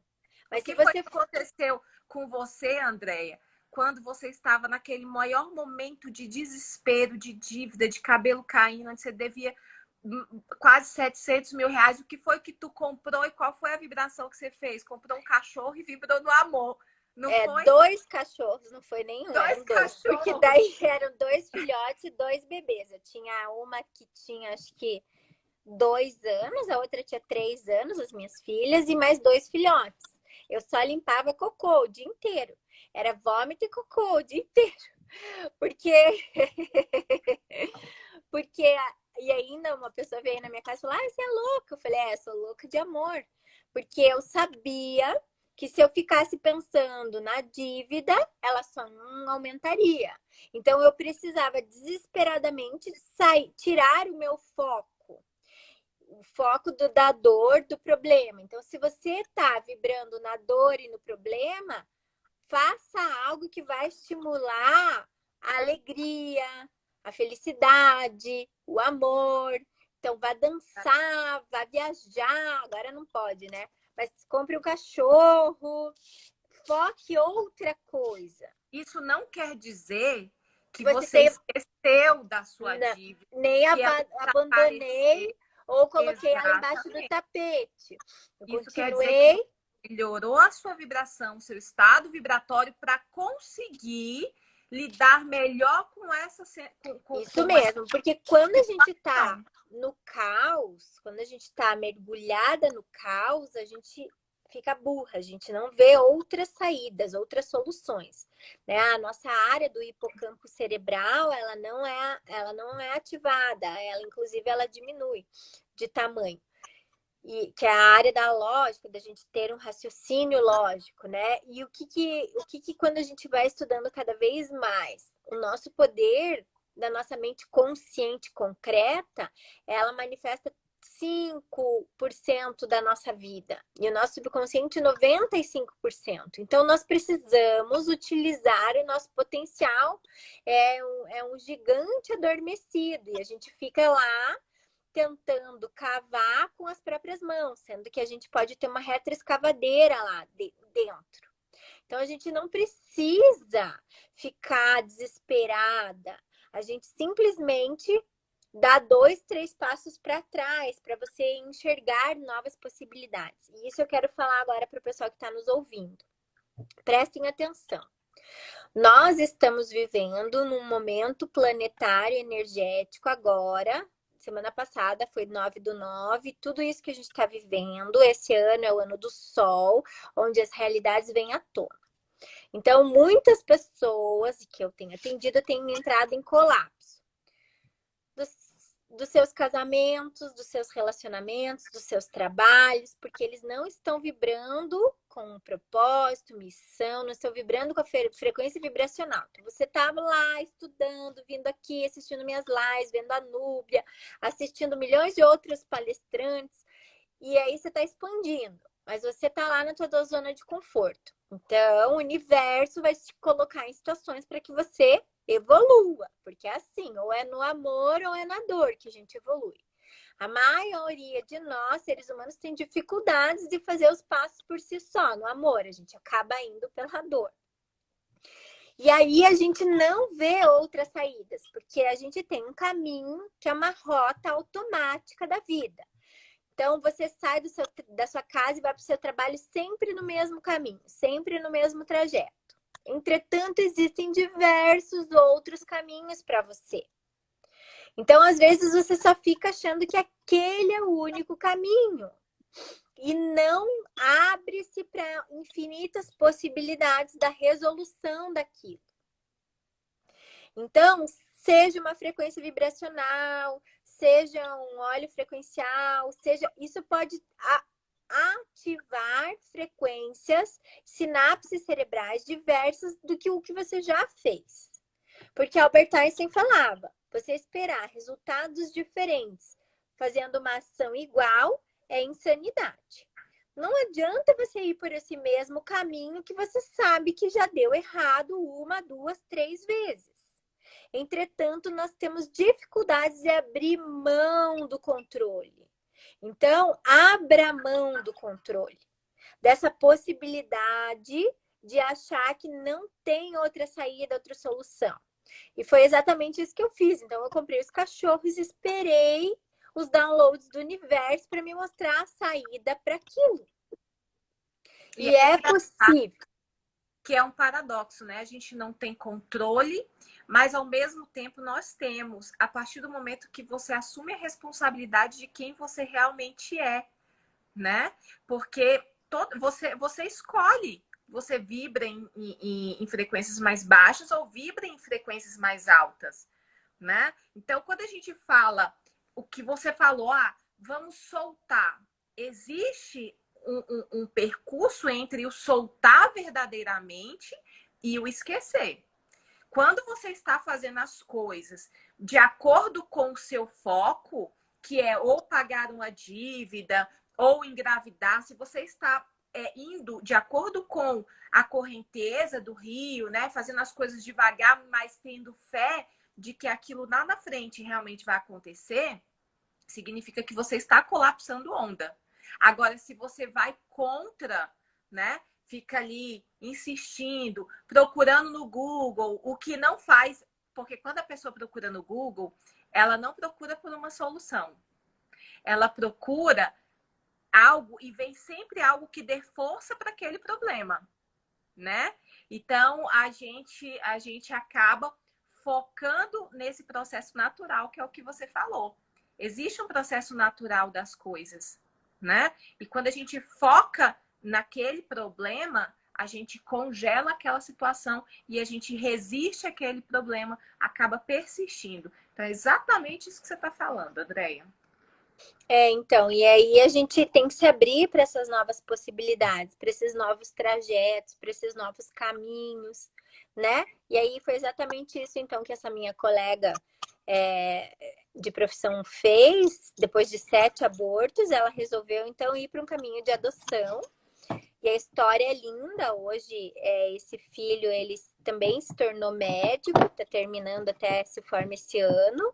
Mas o que foi que aconteceu com você, Andréia, quando você estava naquele maior momento de desespero, de dívida, de cabelo caindo, onde você devia quase 700 mil reais? O que foi que tu comprou e qual foi a vibração que você fez? Comprou um cachorro e vibrou no amor. Não foi? 2 cachorros, não foi nenhum, 2 eram 2. cachorros. Porque daí eram 2 filhotes e 2 bebês. Eu tinha uma que tinha, acho que 2 anos, a outra tinha 3 anos, as minhas filhas, e mais 2 filhotes. Eu só limpava cocô o dia inteiro. Era vômito e cocô o dia inteiro. Porque... E ainda uma pessoa veio na minha casa e falou, você é louca. Eu falei, eu sou louca de amor. Porque eu sabia que se eu ficasse pensando na dívida, ela só não aumentaria. Então, eu precisava desesperadamente tirar o meu foco. foco da dor, do problema. Então, se você está vibrando na dor e no problema, faça algo que vai estimular a alegria, a felicidade, o amor. Então, vá dançar, vá viajar. Agora não pode, né? Mas compre um cachorro, foque outra coisa. Isso não quer dizer que Você você tem... esqueceu da sua dívida. Nem abandonei ou coloquei ela embaixo do Exatamente. tapete. Eu Isso quer dizer que continuei. você melhorou a sua vibração, seu estado vibratório, para conseguir lidar melhor com essa. Isso mesmo, porque quando a gente tá no caos, quando a gente tá mergulhada no caos, a gente fica burra, a gente não vê outras saídas, outras soluções, né? A nossa área do hipocampo cerebral, ela não é ativada, ela inclusive ela diminui de tamanho. E que é a área da lógica, da gente ter um raciocínio lógico, né? E o que quando a gente vai estudando cada vez mais, o nosso poder da nossa mente consciente concreta, ela manifesta 5% da nossa vida. E o nosso subconsciente, 95%. Então, nós precisamos utilizar o nosso potencial. É um gigante adormecido. E a gente fica lá tentando cavar com as próprias mãos, sendo que a gente pode ter uma retroescavadeira lá dentro. Então, a gente não precisa ficar desesperada. A gente simplesmente dá 2, 3 passos para trás para você enxergar novas possibilidades. E isso eu quero falar agora para o pessoal que está nos ouvindo. Prestem atenção. Nós estamos vivendo num momento planetário energético agora. Semana passada foi 9/9, tudo isso que a gente está vivendo. Esse ano é o ano do Sol, onde as realidades vêm à tona. Então, muitas pessoas que eu tenho atendido têm entrado em colapso dos seus casamentos, dos seus relacionamentos, dos seus trabalhos, porque eles não estão vibrando com um propósito, missão, não estão vibrando com a frequência vibracional. Então, você estava lá estudando, vindo aqui, assistindo minhas lives, vendo a Núbia, assistindo milhões de outros palestrantes, e aí você está expandindo, mas você está lá na tua zona de conforto. Então, o universo vai te colocar em situações para que você evolua, porque é assim, ou é no amor ou é na dor que a gente evolui. A maioria de nós, seres humanos, tem dificuldades de fazer os passos por si só. No amor, a gente acaba indo pela dor. E aí a gente não vê outras saídas, porque a gente tem um caminho que é uma rota automática da vida. Então, você sai da sua casa e vai para o seu trabalho sempre no mesmo caminho, sempre no mesmo trajeto. Entretanto, existem diversos outros caminhos para você. Então, às vezes, você só fica achando que aquele é o único caminho. E não abre-se para infinitas possibilidades da resolução daquilo. Então, seja uma frequência vibracional, seja um óleo frequencial, isso pode ativar frequências, sinapses cerebrais diversas do que o que você já fez. Porque Albert Einstein falava, você esperar resultados diferentes fazendo uma ação igual é insanidade. Não adianta você ir por esse mesmo caminho que você sabe que já deu errado 1, 2, 3 vezes. Entretanto, nós temos dificuldades de abrir mão do controle. Então, abra mão do controle, dessa possibilidade de achar que não tem outra saída, outra solução. E foi exatamente isso que eu fiz. Então, eu comprei os cachorros e esperei os downloads do universo para me mostrar a saída para aquilo. E é possível. Que é um paradoxo, né? A gente não tem controle, mas ao mesmo tempo nós temos, a partir do momento que você assume a responsabilidade de quem você realmente é, né? Porque você escolhe, você vibra em frequências mais baixas ou vibra em frequências mais altas, né? Então, quando a gente fala o que você falou, vamos soltar, existe um percurso entre o soltar verdadeiramente e o esquecer. Quando você está fazendo as coisas de acordo com o seu foco, que é ou pagar uma dívida ou engravidar, se você está indo de acordo com a correnteza do rio, né, fazendo as coisas devagar, mas tendo fé de que aquilo lá na frente realmente vai acontecer, significa que você está colapsando onda. Agora, se você vai contra, né, fica ali insistindo, procurando no Google, o que não faz, porque quando a pessoa procura no Google, ela não procura por uma solução. Ela procura algo e vem sempre algo que dê força para aquele problema, né? Então, a gente acaba focando nesse processo natural, que é o que você falou. Existe um processo natural das coisas, né? E quando a gente foca naquele problema, a gente congela aquela situação e a gente resiste àquele problema, acaba persistindo. Então, é exatamente isso que você está falando, Andréia. Então, e aí a gente tem que se abrir para essas novas possibilidades, para esses novos trajetos, para esses novos caminhos, né? E aí foi exatamente isso, então, que essa minha colega de profissão fez. Depois de 7 abortos, ela resolveu, então, ir para um caminho de adoção. E a história é linda. Hoje, esse filho, ele também se tornou médico, está terminando até se forma esse ano,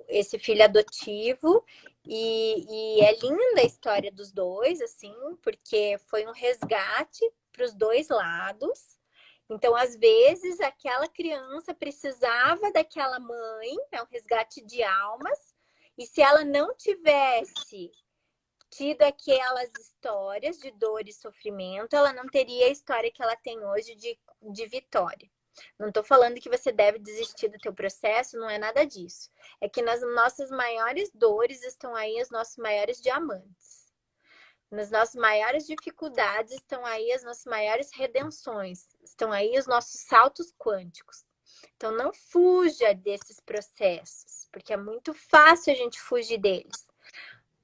esse filho adotivo. E é linda a história dos dois, assim, porque foi um resgate para os dois lados. Então, às vezes, aquela criança precisava daquela mãe, é um resgate de almas, e se ela não tivesse tido aquelas histórias de dor e sofrimento, ela não teria a história que ela tem hoje de vitória. Não estou falando que você deve desistir do teu processo, não é nada disso. É que nas nossas maiores dores estão aí os nossos maiores diamantes. Nas nossas maiores dificuldades estão aí as nossas maiores redenções. Estão aí os nossos saltos quânticos. Então não fuja desses processos, porque é muito fácil a gente fugir deles.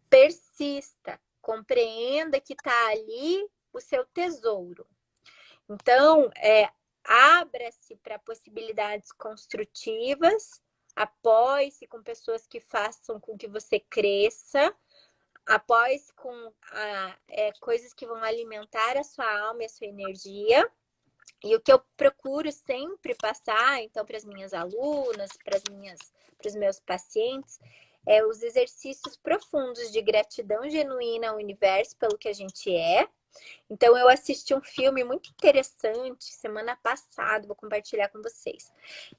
Persista, compreenda que está ali o seu tesouro. Então, abra-se para possibilidades construtivas, apoie-se com pessoas que façam com que você cresça, apoie-se com coisas que vão alimentar a sua alma e a sua energia. E o que eu procuro sempre passar, então, para as minhas alunas, para os meus pacientes, os exercícios profundos de gratidão genuína ao universo pelo que a gente é. Então, eu assisti um filme muito interessante semana passada, vou compartilhar com vocês,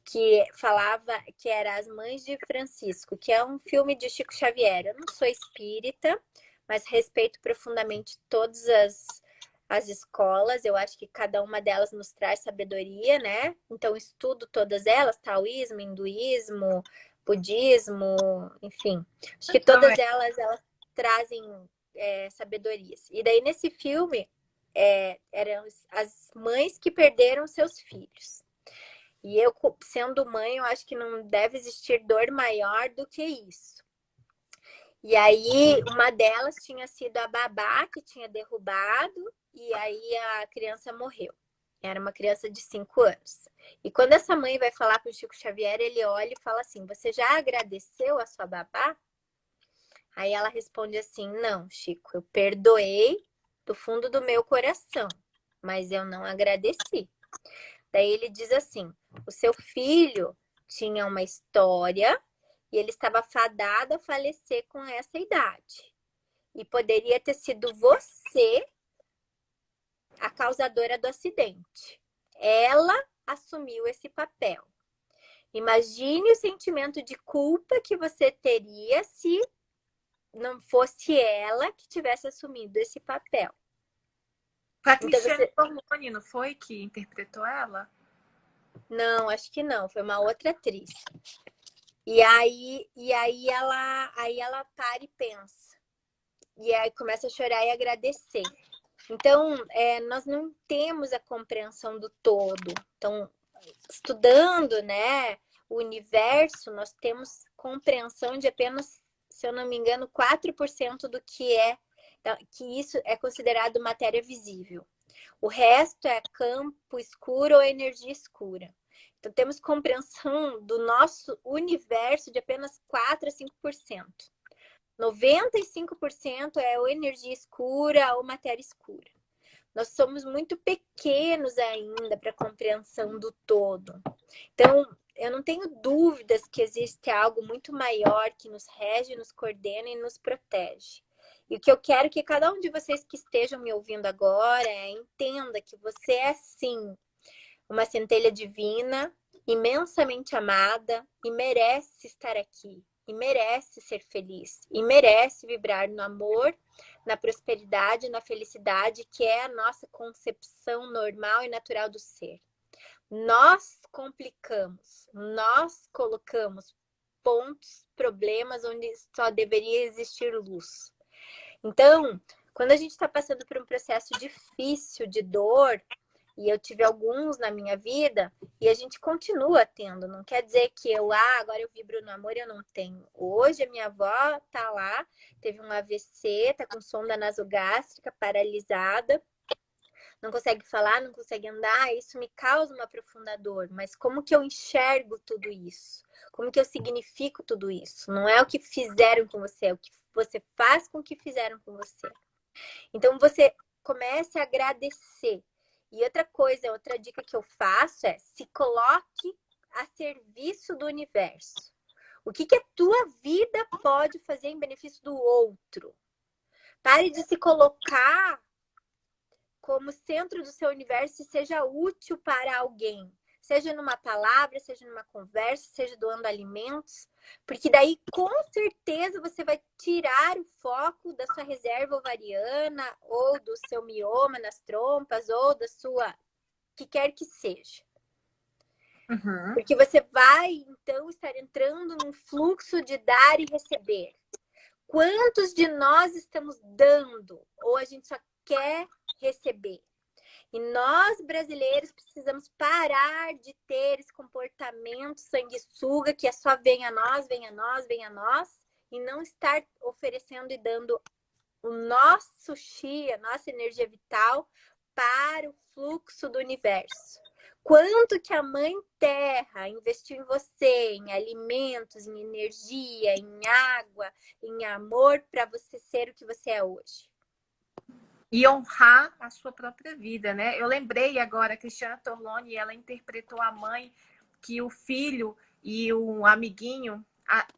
que falava que era As Mães de Francisco, que é um filme de Chico Xavier. Eu não sou espírita, mas respeito profundamente todas as escolas. Eu acho que cada uma delas nos traz sabedoria, né? Então, estudo todas elas, taoísmo, hinduísmo, budismo, enfim. Acho que todas elas trazem sabedorias. E daí, nesse filme, eram as mães que perderam seus filhos. E eu, sendo mãe, eu acho que não deve existir dor maior do que isso. E aí, uma delas tinha sido a babá que tinha derrubado, e aí a criança morreu. Era uma criança de 5 anos. E quando essa mãe vai falar com o Chico Xavier, ele olha e fala assim: você já agradeceu a sua babá? Aí ela responde assim: não, Chico, eu perdoei do fundo do meu coração, mas eu não agradeci. Daí ele diz assim: o seu filho tinha uma história e ele estava fadado a falecer com essa idade. E poderia ter sido você a causadora do acidente. Ela assumiu esse papel. Imagine o sentimento de culpa que você teria se não fosse ela que tivesse assumido esse papel. Foi a Cristiane Torlone, não foi, que interpretou ela? Não, acho que não. Foi uma outra atriz. E aí ela para e pensa. E aí começa a chorar e agradecer. Então, nós não temos a compreensão do todo. Então, estudando, né, o universo, nós temos compreensão de apenas, se eu não me engano, 4% do que que isso é considerado matéria visível. O resto é campo escuro ou energia escura. Então, temos compreensão do nosso universo de apenas 4 a 5%. 95% é ou energia escura ou matéria escura. Nós somos muito pequenos ainda para a compreensão do todo. Então, eu não tenho dúvidas que existe algo muito maior que nos rege, nos coordena e nos protege. E o que eu quero que cada um de vocês que estejam me ouvindo agora entenda que você é, sim, uma centelha divina, imensamente amada e merece estar aqui. E merece ser feliz. E merece vibrar no amor, na prosperidade, na felicidade, que é a nossa concepção normal e natural do ser. Nós complicamos, nós colocamos pontos, problemas onde só deveria existir luz. Então, quando a gente está passando por um processo difícil de dor, e eu tive alguns na minha vida, e a gente continua tendo. Não quer dizer que agora eu vibro no amor e eu não tenho. Hoje a minha avó tá lá, teve um AVC, tá com sonda nasogástrica, paralisada, não consegue falar, não consegue andar, isso me causa uma profunda dor. Mas como que eu enxergo tudo isso? Como que eu significo tudo isso? Não é o que fizeram com você, é o que você faz com o que fizeram com você. Então você comece a agradecer. E outra coisa, outra dica que eu faço é se coloque a serviço do universo. O que a tua vida pode fazer em benefício do outro? Pare de se colocar como centro do seu universo e seja útil para alguém. Seja numa palavra, seja numa conversa, seja doando alimentos. Porque daí, com certeza, você vai tirar o foco da sua reserva ovariana ou do seu mioma nas trompas ou da sua... que quer que seja. Uhum. Porque você vai, então, estar entrando num fluxo de dar e receber. Quantos de nós estamos dando ou a gente só quer receber? E nós, brasileiros, precisamos parar de ter esse comportamento sanguessuga que é só vem a nós, vem a nós, vem a nós, e não estar oferecendo e dando o nosso chi, a nossa energia vital para o fluxo do universo. Quanto que a Mãe Terra investiu em você, em alimentos, em energia, em água, em amor, para você ser o que você é hoje? E honrar a sua própria vida, né? Eu lembrei agora, a Cristiana Torloni, ela interpretou a mãe que o filho e um amiguinho,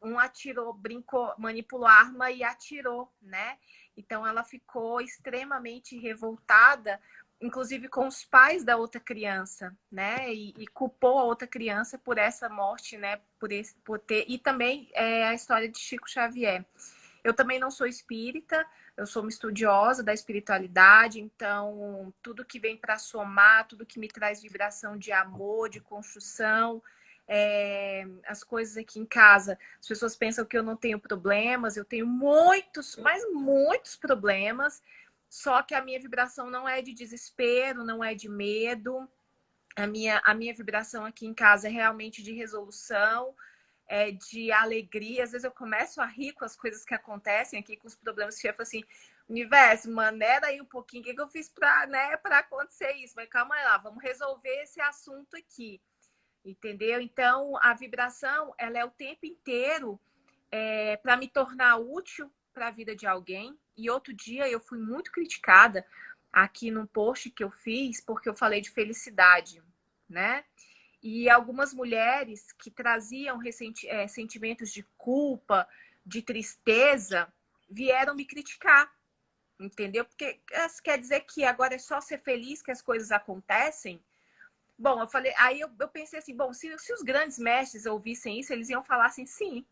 um atirou, brincou, manipulou a arma e atirou, né? Então ela ficou extremamente revoltada, inclusive com os pais da outra criança, né? E culpou a outra criança por essa morte, né? Por ter... E também a história de Chico Xavier. Eu também não sou espírita, eu sou uma estudiosa da espiritualidade, então tudo que vem para somar, tudo que me traz vibração de amor, de construção, as coisas aqui em casa, as pessoas pensam que eu não tenho problemas, eu tenho muitos, mas muitos problemas, só que a minha vibração não é de desespero, não é de medo, a minha vibração aqui em casa é realmente de resolução, de alegria. Às vezes eu começo a rir com as coisas que acontecem aqui, com os problemas que eu falo assim, universo, maneira aí um pouquinho, o que eu fiz para acontecer isso? Mas calma lá, vamos resolver esse assunto aqui, entendeu? Então, a vibração, ela é o tempo inteiro para me tornar útil para a vida de alguém. E outro dia eu fui muito criticada aqui num post que eu fiz, porque eu falei de felicidade, né? E algumas mulheres que traziam sentimentos de culpa, de tristeza, vieram me criticar, entendeu? Porque quer dizer que agora é só ser feliz que as coisas acontecem? Bom, eu falei, aí eu pensei assim, bom, se os grandes mestres ouvissem isso, eles iam falar assim, sim,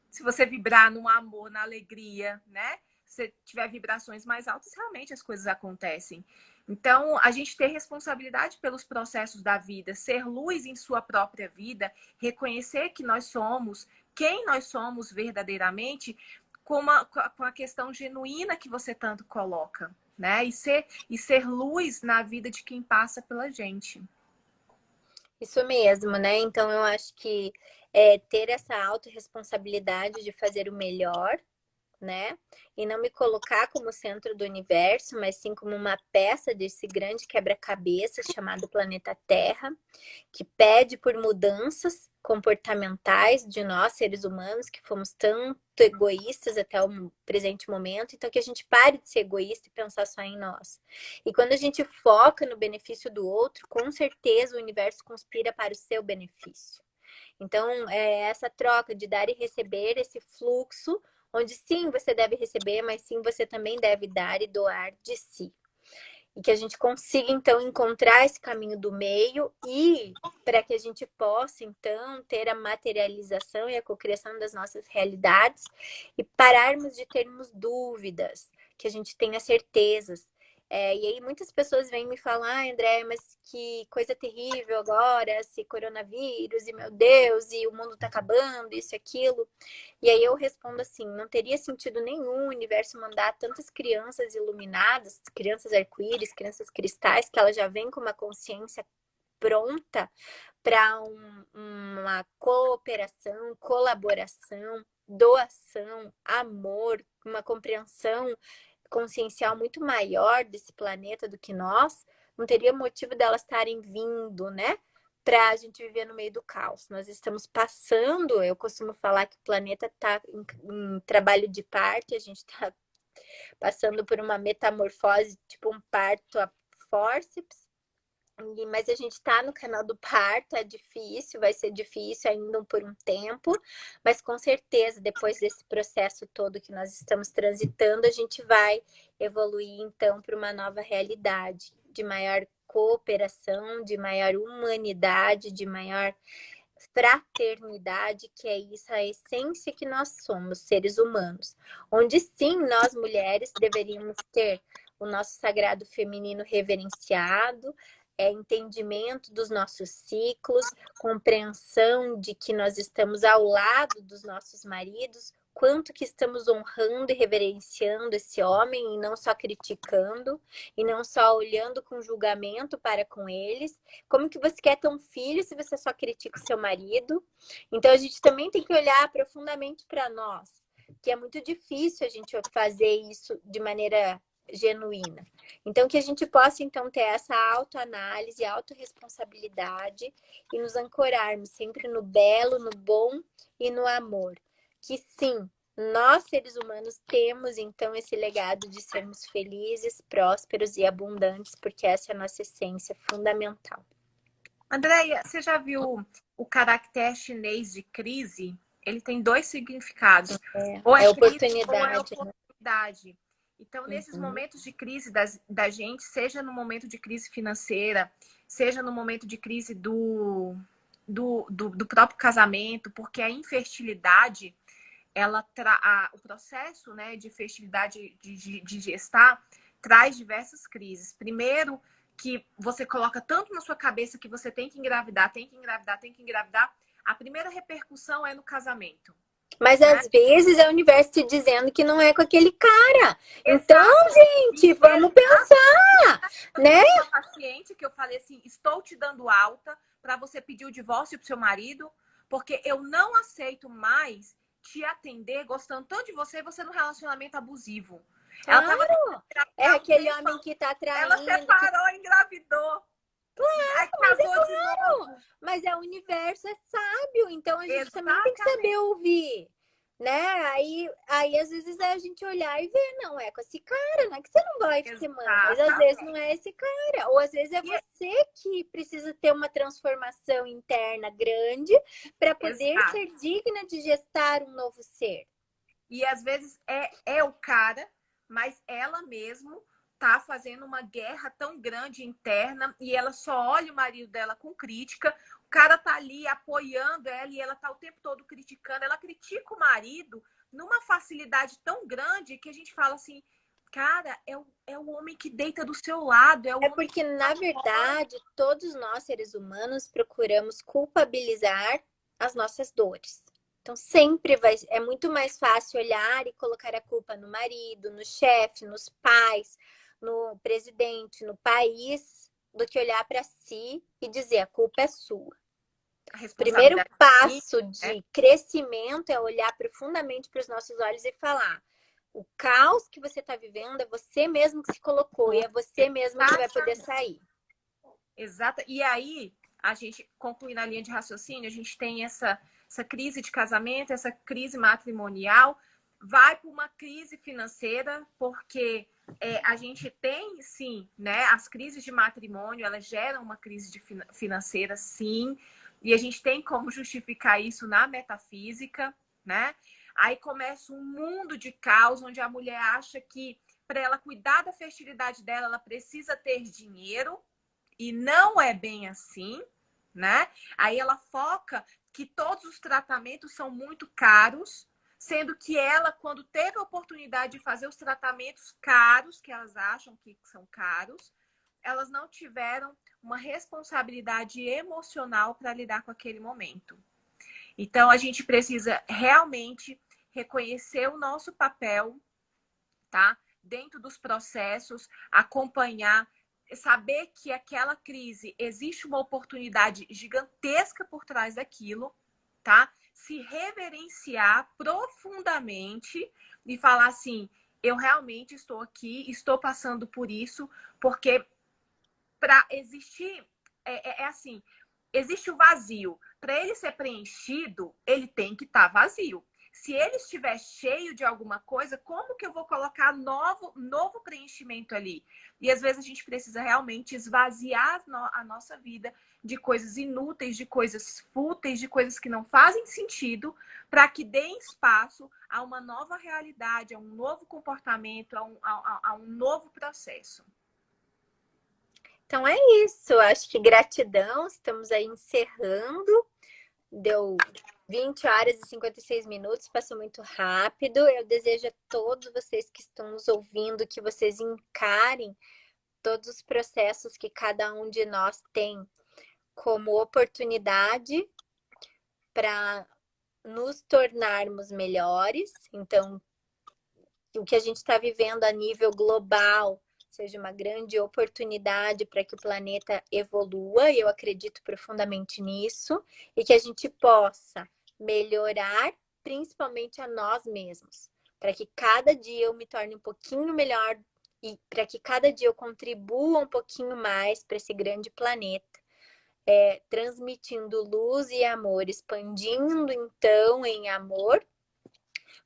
se você vibrar no amor, na alegria, né? Se você tiver vibrações mais altas, realmente as coisas acontecem. Então, a gente ter responsabilidade pelos processos da vida, ser luz em sua própria vida, reconhecer que nós somos quem nós somos verdadeiramente, com a questão genuína que você tanto coloca, né? E ser luz na vida de quem passa pela gente. Isso mesmo, né? Então eu acho que ter essa autorresponsabilidade de fazer o melhor, né? E não me colocar como centro do universo, mas sim como uma peça desse grande quebra-cabeça chamado planeta Terra, que pede por mudanças comportamentais de nós, seres humanos, que fomos tanto egoístas até o presente momento, então que a gente pare de ser egoísta e pensar só em nós. E quando a gente foca no benefício do outro, com certeza o universo conspira para o seu benefício. Então, é essa troca de dar e receber, esse fluxo, onde sim você deve receber, mas sim você também deve dar e doar de si. E que a gente consiga, então, encontrar esse caminho do meio e para que a gente possa, então, ter a materialização e a cocriação das nossas realidades e pararmos de termos dúvidas, que a gente tenha certezas. E aí muitas pessoas vêm me falar, ah, André, mas que coisa terrível agora, esse coronavírus, e meu Deus, e o mundo tá acabando, isso e aquilo. E aí eu respondo assim, não teria sentido nenhum o universo mandar tantas crianças iluminadas, crianças arco-íris, crianças cristais, que elas já vêm com uma consciência pronta para uma cooperação, colaboração, doação, amor, uma compreensão consciencial muito maior desse planeta do que nós, não teria motivo delas estarem vindo, né? Para a gente viver no meio do caos. Nós estamos passando, eu costumo falar que o planeta está em trabalho de parto, a gente está passando por uma metamorfose, tipo um parto a fórceps, mas a gente está no canal do parto, é difícil, vai ser difícil ainda por um tempo, mas com certeza, depois desse processo todo que nós estamos transitando, a gente vai evoluir então para uma nova realidade de maior cooperação, de maior humanidade, de maior fraternidade, que é isso, a essência que nós somos, seres humanos. Onde sim, nós mulheres deveríamos ter o nosso sagrado feminino reverenciado, entendimento dos nossos ciclos, compreensão de que nós estamos ao lado dos nossos maridos, quanto que estamos honrando e reverenciando esse homem e não só criticando, e não só olhando com julgamento para com eles. Como que você quer ter um filho se você só critica o seu marido? Então a gente também tem que olhar profundamente para nós, que é muito difícil a gente fazer isso de maneira genuína. Então, que a gente possa, então, ter essa autoanálise, autorresponsabilidade e nos ancorarmos sempre no belo, no bom e no amor. Que sim, nós, seres humanos, temos, então, esse legado de sermos felizes, prósperos e abundantes, porque essa é a nossa essência fundamental. Andréia, você já viu o caractere chinês de crise? Ele tem dois significados. Ou é crise ou é Oportunidade, né? oportunidade. Então, nesses momentos de crise da gente, seja no momento de crise financeira, seja no momento de crise do próprio casamento, porque a infertilidade, o processo, né, de fertilidade, de gestar, traz diversas crises. Primeiro, que você coloca tanto na sua cabeça que você tem que engravidar, tem que engravidar, tem que engravidar, a primeira repercussão é no casamento. Mas Né? às vezes é o universo te dizendo que não é com aquele cara. Então, gente, vamos pensar, né? Uma paciente que eu falei assim, estou te dando alta para você pedir o divórcio pro seu marido, porque eu não aceito mais te atender gostando tanto de você e você num relacionamento abusivo. Claro. Ela tava É aquele homem que tá traindo. Ela separou, engravidou. Aí Mas é casou de novo. Mas é o universo, é sábio, então a gente também tem que Exatamente. saber ouvir, né? Aí às vezes é a gente olhar e ver, não é com esse cara, não é que você não gosta de semana, mas às vezes não é esse cara, ou às vezes é você que precisa ter uma transformação interna grande para poder Exato. ser digna de gestar um novo ser. E às vezes é o cara, mas ela mesmo tá fazendo uma guerra tão grande interna e ela só olha o marido dela com crítica. O cara tá ali apoiando ela e ela tá o tempo todo criticando. Ela critica o marido numa facilidade tão grande que a gente fala assim, cara, é o homem que deita do seu lado. É porque, na verdade, todos nós, seres humanos, procuramos culpabilizar as nossas dores. Então, sempre é muito mais fácil olhar e colocar a culpa no marido, no chefe, nos pais, no presidente, no país, do que olhar para si e dizer a culpa é sua. O primeiro passo de crescimento é olhar profundamente para os nossos olhos e falar: O caos que você está vivendo é você mesmo que se colocou e é você mesmo que vai poder sair. Exato. E aí, a gente, concluindo a linha de raciocínio, a gente tem essa crise de casamento, essa crise matrimonial, vai para uma crise financeira, porque a gente tem, sim, né, as crises de matrimônio, elas geram uma crise financeira, sim, e a gente tem como justificar isso na metafísica, né? Aí começa um mundo de caos, onde a mulher acha que para ela cuidar da fertilidade dela, ela precisa ter dinheiro, e não é bem assim, né? Aí ela foca que todos os tratamentos são muito caros, sendo que ela, quando teve a oportunidade de fazer os tratamentos caros, que elas acham que são caros, elas não tiveram uma responsabilidade emocional para lidar com aquele momento. Então, a gente precisa realmente reconhecer o nosso papel, tá? Dentro dos processos, acompanhar, saber que aquela crise existe uma oportunidade gigantesca por trás daquilo, tá? Se reverenciar profundamente e falar assim: eu realmente estou aqui, estou passando por isso, porque para existir, assim, existe o vazio. Para ele ser preenchido, ele tem que estar vazio. Se ele estiver cheio de alguma coisa, como que eu vou colocar novo preenchimento ali? E às vezes a gente precisa realmente esvaziar a nossa vida de coisas inúteis, de coisas fúteis, de coisas que não fazem sentido, para que deem espaço a uma nova realidade, a um novo comportamento, a um novo processo. Então é isso. Acho que gratidão. Estamos aí encerrando. Deu 20 horas e 56 minutos, passou muito rápido. Eu desejo a todos vocês que estão nos ouvindo que vocês encarem todos os processos que cada um de nós tem como oportunidade para nos tornarmos melhores. Então, o que a gente está vivendo a nível global seja uma grande oportunidade para que o planeta evolua, e eu acredito profundamente nisso, e que a gente possa melhorar principalmente a nós mesmos, para que cada dia eu me torne um pouquinho melhor e para que cada dia eu contribua um pouquinho mais para esse grande planeta, transmitindo luz e amor, expandindo então em amor.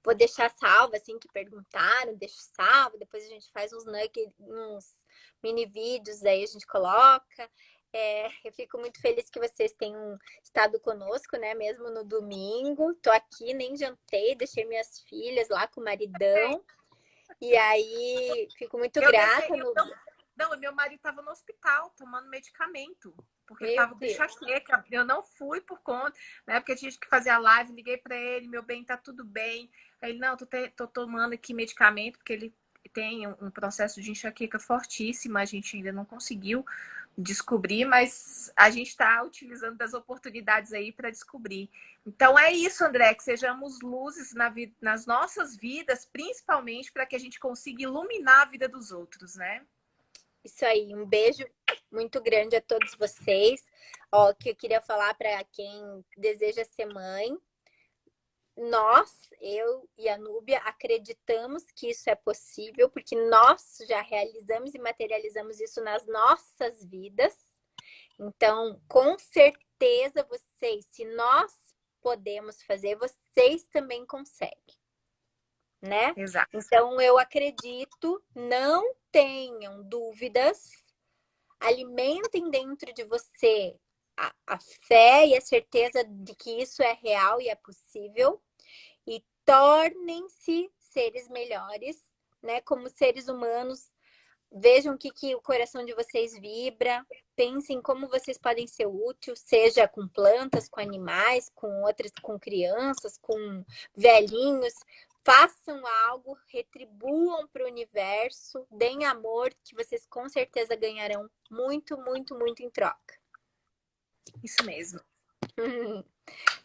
Vou deixar salvo, assim, que perguntaram, deixo salvo, depois a gente faz uns nuggets, uns mini vídeos, aí a gente coloca. Eu fico muito feliz que vocês tenham estado conosco, né? Mesmo no domingo. Tô aqui, nem jantei, deixei minhas filhas lá com o maridão. E aí, fico muito grata. Não, meu marido estava no hospital tomando medicamento, porque ele Meu estava com Deus. enxaqueca. Eu não fui por conta, né? Porque tinha que fazer a live, liguei para ele, meu bem, tá tudo bem. Aí ele, não, tô tomando aqui medicamento, porque ele tem um processo de enxaqueca fortíssima, a gente ainda não conseguiu descobrir, mas a gente está utilizando das oportunidades aí para descobrir. Então é isso, André, que sejamos luzes nas nossas vidas, principalmente para que a gente consiga iluminar a vida dos outros, né? Isso aí, um beijo muito grande a todos vocês. Ó, que eu queria falar para quem deseja ser mãe. Nós, eu e a Núbia, acreditamos que isso é possível, porque nós já realizamos e materializamos isso nas nossas vidas. Então, com certeza, vocês, se nós podemos fazer, vocês também conseguem, né? Exato. Então, eu acredito, não tenham dúvidas, alimentem dentro de você a fé e a certeza de que isso é real e é possível, e tornem-se seres melhores, né? Como seres humanos, vejam o que o coração de vocês vibra, pensem como vocês podem ser úteis, seja com plantas, com animais, com outras, com crianças, com velhinhos. Façam algo, retribuam para o universo, deem amor, que vocês com certeza ganharão muito, muito, muito em troca. Isso mesmo.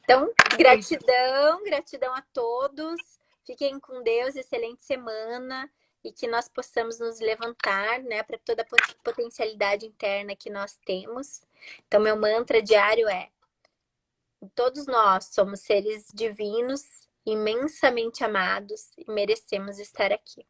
Então, gratidão a todos. Fiquem com Deus, excelente semana, e que nós possamos nos levantar, né, para toda a potencialidade interna que nós temos. Então, meu mantra diário é: todos nós somos seres divinos imensamente amados e merecemos estar aqui.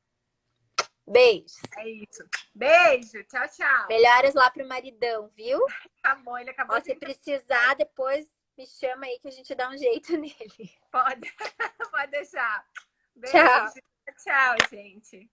Beijos. É isso. Beijo. Tchau, tchau. Melhoras lá pro maridão, viu? Tá bom, ele acabou Ó, se precisar, depois me chama aí que a gente dá um jeito nele. Pode, pode deixar. Beijo. Tchau. Tchau, gente.